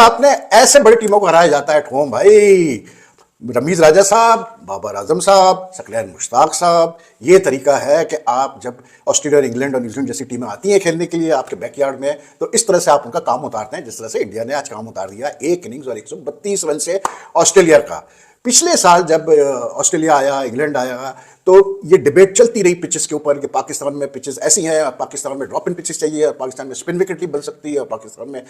आपने ऐसे बड़ी टीमों को हराया जाता है एट होम भाई। रमीज राजा साहब, बाबर आजम साहब, सकलैन मुश्ताक साहब, ये तरीका है कि आप जब ऑस्ट्रेलिया, इंग्लैंड और न्यूजीलैंड जैसी टीमें आती हैं खेलने के लिए आपके बैकयार्ड में, तो इस तरह से आप उनका काम उतारते हैं जिस तरह से इंडिया ने आज काम उतार दिया एक इनिंग्स और 132 रन से ऑस्ट्रेलिया का। पिछले साल जब ऑस्ट्रेलिया आया, इंग्लैंड आया, तो ये डिबेट चलती रही पिचेस के ऊपर कि पाकिस्तान में पिचेस ऐसी हैं, पाकिस्तान में ड्रॉप इन पिचेस चाहिए, पाकिस्तान में स्पिन विकेट नहीं बन सकती है, पाकिस्तान में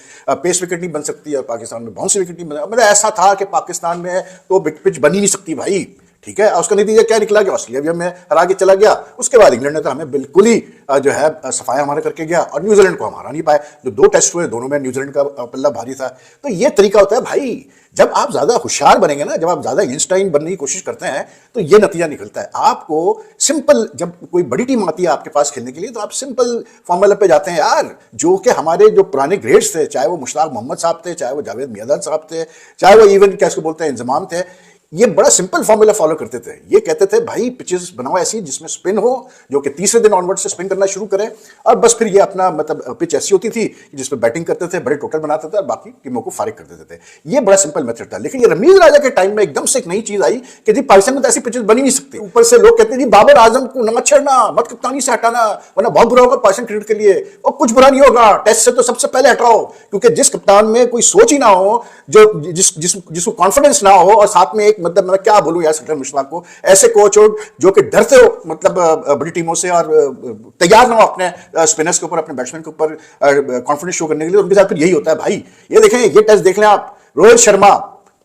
पेस विकेट नहीं बन सकती है, पाकिस्तान में बाउंस विकेट नहीं बन, मतलब ऐसा था कि पाकिस्तान में तो पिच बन ही नहीं सकती भाई। ठीक है, उसका नतीजा क्या निकला कि ऑस्ट्रेलिया भी हमें हरा के चला गया। उसके बाद इंग्लैंड ने तो हमें बिल्कुल ही जो है सफाया हमारा करके गया, और न्यूजीलैंड को हम हरा नहीं पाए। जो 2 टेस्ट हुए दोनों में न्यूजीलैंड का पल्ला भारी था। तो ये तरीका होता है भाई, जब आप ज्यादा होशियार बनेंगे ना, जब आप ज्यादा आइंस्टाइन बनने की कोशिश करते हैं, तो ये नतीजा निकलता है। आपको सिंपल, जब कोई बड़ी टीम आती है आपके पास खेलने के लिए, तो आप सिंपल फॉर्मूला पे जाते हैं यार, जो कि हमारे जो पुराने ग्रेड्स थे, चाहे वो मुश्ताक मोहम्मद साहब थे, चाहे वो जावेद मियादाद साहब थे, चाहे वो इवन क्या इसको बोलते हैं इंजमाम थे, ये बड़ा सिंपल फॉर्मूला फॉलो करते थे। ये कहते थे भाई पिचेस बनाओ ऐसी जिसमें स्पिन हो, जो कि तीसरे दिन ऑनवर्ड से स्पिन करना शुरू करें, और बस फिर ये अपना मतलब पिच ऐसी होती थी जिसमें बैटिंग करते थे, बड़े टोटल बनाते थे और बाकी टीमों को फारिग कर देते थे। ये बड़ा सिंपल मेथड था। लेकिन ये रमीज राजा के टाइम में एकदम से एक नई चीज आई कि जी पाकिस्तान में तो ऐसी पिचेस बनी नहीं सकती। ऊपर से लोग कहते हैं जी बाबर आजम को ना छेड़ना, मत कप्तानी से हटाना, वरना बहुत बुरा होगा पाकिस्तान क्रिकेट के लिए। और कुछ बुरा नहीं होगा, टेस्ट से तो सबसे पहले हटाओ, क्योंकि जिस कप्तान में कोई सोच ही ना हो, जो जिसको कॉन्फिडेंस ना हो, और साथ में एक मतलब मैं क्या बोलूं यार सकलैन मुश्ताक को, ऐसे कोच हो जो कि डरते हो मतलब बड़ी टीमों से, और तैयार ना हो अपने स्पिनर्स के ऊपर, अपने बैट्समैन के ऊपर कॉन्फिडेंस शो करने के लिए, उनके साथ फिर यही होता है भाई। ये देखें, ये टेस्ट देख लें आप, रोहित शर्मा,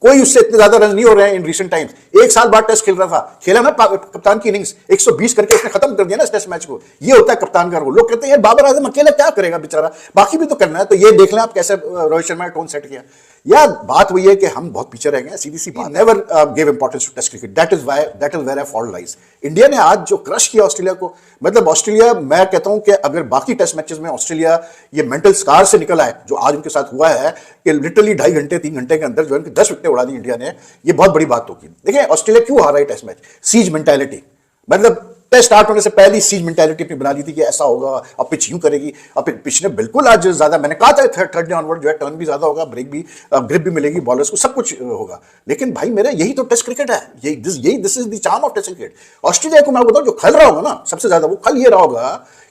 कोई उससे इतने ज्यादा रन नहीं हो रहे हैं इन रीसेंट टाइम्स। 1 साल बाद टेस्ट खेल रहा था, खेला ना कप्तान की इनिंग्स 120 करके उसने खत्म कर दिया ना इस टेस्ट मैच को। ये होता है कप्तान का रोल। लोग कहते हैं यार बाबर आजम अकेला क्या करेगा बेचारा, बाकी भी तो करना है। तो ये देख लें आप कैसे रोहित शर्मा ने टोन सेट किया। यार बात वही है कि हम बहुत पीछे रह गए, सीधी सी बात। Never give importance to test cricket, that is where I fault lies. India ने आज जो क्रश किया ऑस्ट्रेलिया को, मतलब ऑस्ट्रेलिया, मैं कहता हूं कि अगर बाकी टेस्ट मैचेस में ऑस्ट्रेलिया ये मेंटल स्कार से निकल आए जो आज उनके साथ हुआ है, कि लिटरली 2.5 घंटे 3 घंटे के अंदर जो है 10 विकेटें उड़ा दी इंडिया ने, ये बहुत बड़ी बात होगी। देखिए ऑस्ट्रेलिया क्यों हारा है टेस्ट मैच, सीज मेंटालिटी, मतलब टेस्ट स्टार्ट होने से पहले सीज मेंटालिटी अपनी बना ली थी कि ऐसा होगा, अब पिच यूं करेगी। अब पिच ने बिल्कुल आज ज्यादा, मैंने कहा था थर्ड डे ऑनवर्ड जो है टर्न भी ज्यादा होगा, ब्रेक भी, ग्रिप भी मिलेगी बॉलर्स को, सब कुछ होगा। लेकिन भाई मेरा यही तो टेस्ट क्रिकेट है, this is the charm of test cricket. Australia को मैं बताऊं जो खल रहा होगा ना सबसे ज्यादा, वो खल ये रहा होगा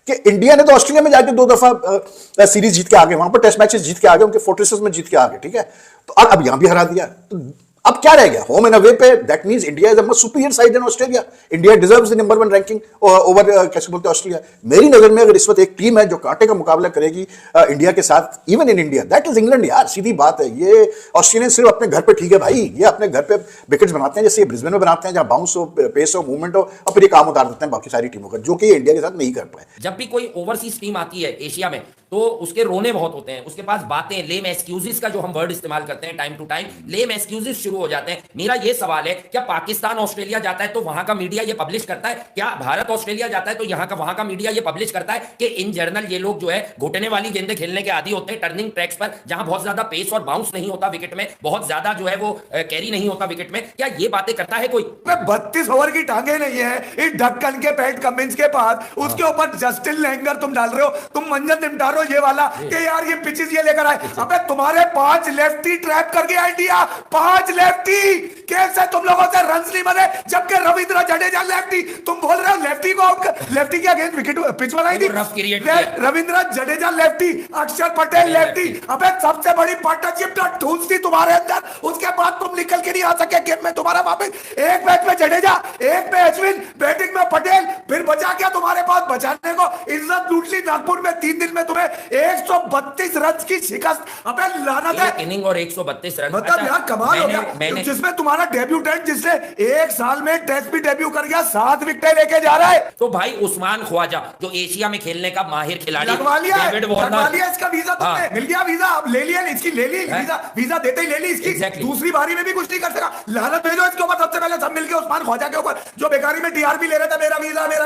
कि इंडिया ने तो ऑस्ट्रेलिया में जाके 2 दफा सीरीज जीत के आ गए, वहां पर टेस्ट मैचेस जीत के आ गए, उनके फोर्ट्रेसेस में जीत के आ गए, ठीक है। तो और अब यहां भी हरा दिया, तो अब क्या रह गया, होम एंड अवे पे। That means India is a much superior side than Australia. India deserves the number 1 ranking over कैसे बोलते हैं ऑस्ट्रेलिया। मेरी नजर में अगर इस वक्त एक टीम है जो कांटे का मुकाबला करेगी इंडिया के साथ, even in India, that is England यार, सीधी बात है। ये ऑस्ट्रेलियन सिर्फ अपने घर पे ठीक है भाई, ये अपने घर पे विकेट्स बनाते हैं, जैसे ये ब्रिस्बेन में बनाते हैं, जहां बाउंस हो, पेस हो, मूवमेंट हो, और फिर ये काम उतार देते हैं बाकी सारी टीमों का, जो कि इंडिया के साथ नहीं कर पाए। जब भी कोई ओवरसीज टीम आती है एशिया में, तो उसके रोने बहुत होते हैं, उसके पास बातें, लेम एक्सक्यूजेस का जो हम वर्ड इस्तेमाल करते हैं time to time, lame excuses शुरू हो जाते हैं। मेरा ये सवाल है, क्या पाकिस्तान ऑस्ट्रेलिया जाता है तो वहां का मीडिया ये पब्लिश करता है? क्या भारत ऑस्ट्रेलिया जाता है तो वहां का मीडिया ये पब्लिश करता है कि इन जनरल ये लोग जो है घुटने वाली गेंदें खेलने के आदी होते हैं टर्निंग ट्रैक्स पर, जहां बहुत ज्यादा पेस और बाउंस नहीं होता विकेट में, बहुत ज्यादा जो है वो कैरी नहीं होता विकेट में? क्या ये बातें करता है कोई? 32 ओवर की टांगे नहीं है इस ढक्कन के पैट कमिंस के पास, उसके ऊपर जस्टिन लैंगर तुम डाल रहे हो, तुम मंजन निपटा रहे हो ये वाला कि यार ये पिचेस ये लेकर आए। अबे तुम्हारे 5 लेफ्टी ट्रैप कर गया इंडिया, 5 लेफ्टी। कैसे तुम लोगों से रन्स नहीं बने, जबकि रविंद्र जडेजा लेफ्टी, तुम बोल रहे हो लेफ्टी को लेफ्टी के अगेंस्ट विकेट पिच बनाई थी, रविंद्र जडेजा लेफ्टी, अक्षर पटेल लेफ्टी। अबे सबसे बड़ी पार्टनरशिप ढूंढ थी तुम्हारे अंदर, उसके बाद तुम निकल के नहीं आ सके गेम में। तुम्हारा वापस एक मैच में जडेजा, एक में अश्विन, बैटिंग में पटेल, फिर बचा क्या तुम्हारे पास बचाने को? इज्जत लूट ली नागपुर में 3 दिन में, तुम्हें 132 रन की शिकस्त। अबे लानत है, इनिंग और 132 रन, मतलब यार कमाल हो गया। जिसमें तुम्हारा डेब्यूटेंट जिसने 1 साल में टेस्ट भी डेब्यू कर गया, 7 विकेट लेके जा रहा है। तो भाई उस्मान ख्वाजा जो एशिया में खेलने का माहिर खिलाड़ी, लगवा लिया इसका वीजा, तुमने मिल गया वीजा, अब ले लिया इसकी, ले ली वीजा देते ही ले ली इसकी। दूसरी बारी में भी कुछ नहीं कर सका। लानत भेजो इसके ऊपर सबसे पहले, सब मिलके उस्मान ख्वाजा के ऊपर, जो बेकारी में टीआरपी ले रहा था, मेरा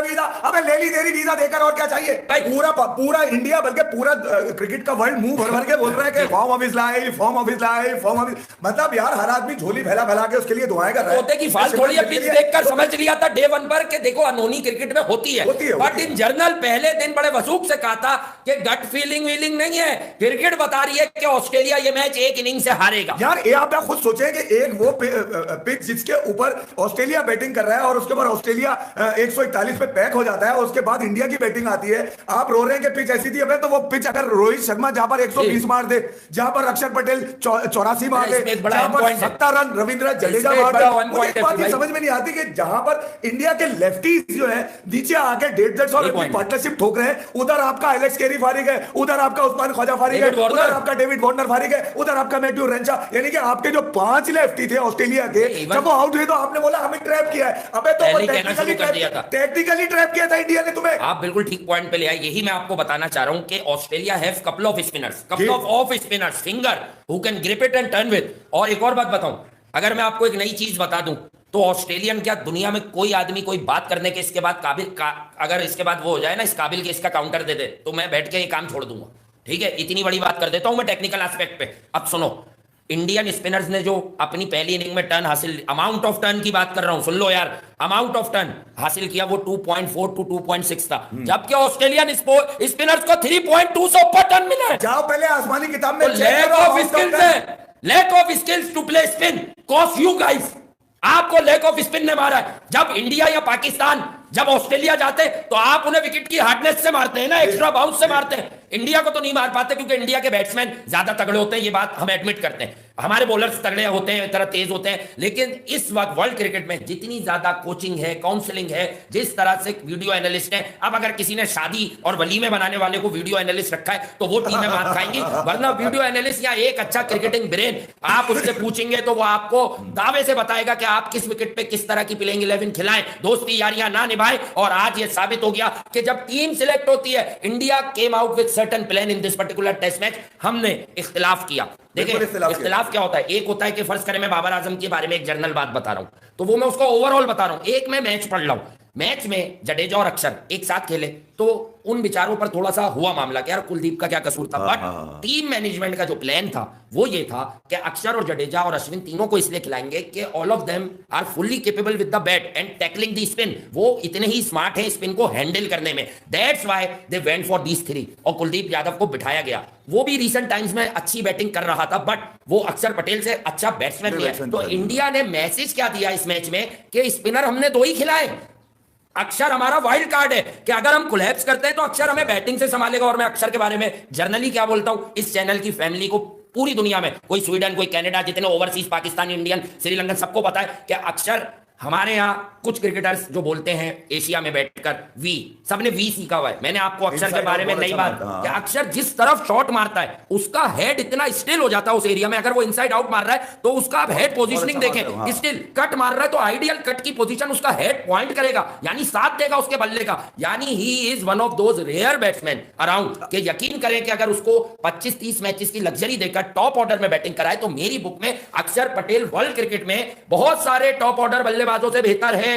वीजा। अबे ले ली तेरी वीजा देकर, और क्या चाहिए? पूरा इंडिया बल्कि पूरा क्रिकेट का वर्ल्ड मुंह भर भर के बोल रहा है कि form of is life, form of is life, form of, मतलब यार हर आदमी झोली फैला फैला के उसके लिए दुआएं कर रहा है। होते की फाल थोड़ी है, पिच देखकर समझ लिया था डे वन पर कि देखो अनहोनी क्रिकेट में होती है, बट इन जनरल पहले दिन बड़े वसूख से कहा था कि गट फीलिंग वीलिंग नहीं है, क्रिकेट बता रही है कि ऑस्ट्रेलिया ये मैच एक इनिंग से हारेगा। यार ये आप खुद सोचें कि एक वो पिच जिसके ऊपर ऑस्ट्रेलिया बैटिंग कर रहा है और उसके बाद ऑस्ट्रेलिया 141 पे पैक हो जाता है, उसके बाद इंडिया की बैटिंग आती है, आप रो रहे हैं कि पिच ऐसी थी। तो वो पिच अगर रोहित शर्मा जहां पर 120 मार दे, जहां पर अक्षर पटेल 84 मार दे, जहां पर 70 रन रविंद्र जडेजा मार दे, मुझे एक बात समझ में नहीं आती कि जहां पर इंडिया के लेफ्टीज जो है नीचे आके 150 और अपनी पार्टनरशिप ठोक रहे हैं, उधर आपका एलेक्स कैरी फारिग है, उधर आपका उस्मान ख्वाजा फारिग है, उधर आपका डेविड वार्नर फारिग है, उधर आपका मैथ्यू रेंशा, यानी कि आपके जो 5 लेफ्टी थे ऑस्ट्रेलिया के, जब वो आउट हुए तो आपने बोला हमें ट्रैप किया है। अबे तो टेक्निकली ट्रैप किया था इंडिया ने तुम्हें। आप बिल्कुल ठीक पॉइंट पे ले आए, यही मैं आपको बताना चाह रहा हूं कि Australia have couple off spinners, couple of off spinners finger who can grip it and turn with. और एक और बात बताऊं, अगर मैं आपको एक नई चीज बता दूं तो ऑस्ट्रेलियन क्या दुनिया में कोई आदमी कोई बात करने के इसके बाद अगर इसके बाद वो हो जाए ना इस काबिल के इसका काउंटर दे दे तो मैं बैठ के ये काम छोड़ दूंगा। ठीक है, इतनी बड़ी बात कर देता हूं मैं टेक्निकल एस्पेक्ट पे। अब सुनो, इंडियन स्पिनर्स ने जो अपनी पहली इनिंग में टर्न हासिल, अमाउंट ऑफ टर्न की बात कर रहा हूं, सुन लो यार, अमाउंट ऑफ टर्न हासिल किया वो 2.4 टू 2.6 था, जबकि ऑस्ट्रेलियन स्पिनर्स को 3.2 से ऊपर टर्न मिला है। जाओ पहले आसमानी किताब में। लैक ऑफ स्किल्स है, lack of skills to play spin cost you guys. आपको लैक ऑफ स्पिन ने मारा है। जब इंडिया या पाकिस्तान जब ऑस्ट्रेलिया जाते तो आप उन्हें विकेट की हार्डनेस से मारते हैं ना, एक्स्ट्रा बाउंस से मारते हैं। इंडिया को तो नहीं मार पाते क्योंकि इंडिया के बैट्समैन ज्यादा तगड़े होते हैं, ये बात हम एडमिट करते हैं। हमारे बॉलर्स तगड़े होते हैं, तरह तेज होते हैं, लेकिन इस वक्त वर्ल्ड क्रिकेट में जितनी ज्यादा कोचिंग है, काउंसलिंग है, जिस तरह से वीडियो एनालिस्ट है, अब अगर किसी ने शादी और वलीमे बनाने वाले को वीडियो एनालिस्ट रखा है तो वो टीमें मार खाएंगी, वरना वीडियो एनालिस्ट या एक अच्छा क्रिकेटिंग ब्रेन आप उससे पूछेंगे तो वो आपको दावे से बताएगा कि आप किस विकेट पे किस तरह की प्लेइंग 11 खिलाएं, दोस्ती यारियां ना निभाएं। और आज ये साबित हो गया कि जब टीम सिलेक्ट होती है, India came out with certain plan in this particular test match, हमने इख्तिलाफ किया। देखिए इख्तिलाफ क्या होता है, एक होता है कि फर्ज करें मैं बाबर आजम के बारे में एक जनरल बात बता रहा हूं तो वो मैं उसको ओवरऑल बता रहा हूं। एक मैं मैच पढ़ रहा हूं, मैच में जडेजा और अक्षर एक साथ खेले तो उन बिचारों पर थोड़ा सा हुआ मामला कि यार कुलदीप का क्या कसूर था, बट टीम मैनेजमेंट का जो प्लान था वो ये था कि अक्षर और जडेजा और अश्विन तीनों को इसलिए खिलाएंगे कि all of them are fully capable with the bat and tackling the spin, वो इतने ही स्मार्ट हैं स्पिन को हैंडल करने में, that's why they went for these 3 और कुलदीप यादव को बिठाया गया। वो भी रिसेंट टाइम्स में अच्छी बैटिंग कर रहा था, बट वो अक्षर पटेल से अच्छा बैट्समैन नहीं है। तो इंडिया ने मैसेज क्या दिया इस मैच में कि स्पिनर हमने 2 ही खिलाए, अक्षर हमारा वाइल्ड कार्ड है कि अगर हम कोलैप्स करते हैं तो अक्षर हमें बैटिंग से संभालेगा। और मैं अक्षर के बारे में जर्नली क्या बोलता हूं, इस चैनल की फैमिली को पूरी दुनिया में, कोई स्वीडन कोई कनाडा, जितने ओवरसीज पाकिस्तानी इंडियन श्रीलंकन सबको पता है कि अक्षर हमारे यहाँ कुछ क्रिकेटर्स जो बोलते हैं एशिया में बैठकर वी, सबने वी सीखा हुआ है। मैंने आपको अक्षर के बारे में नई बात कि अक्षर जिस तरफ शॉट मारता है उसका हेड इतना स्टिल हो जाता है उस एरिया में, अगर वो इनसाइड आउट मार रहा है तो उसका आप हेड पोजीशनिंग देखें, स्टिल कट मार रहा है तो आइडियल कट की पोजीशन उसका हेड पॉइंट करेगा, यानी साथ देगा उसके बल्ले का, यानी he is one of those rare batsman around कि यकीन करें कि अगर उसको 25-30 मैचेस की लग्जरी देकर टॉप ऑर्डर में बैटिंग कराए तो मेरी बुक में अक्षर पटेल वर्ल्ड क्रिकेट में बहुत सारे टॉप ऑर्डर बल्लेबाजों से बेहतर है।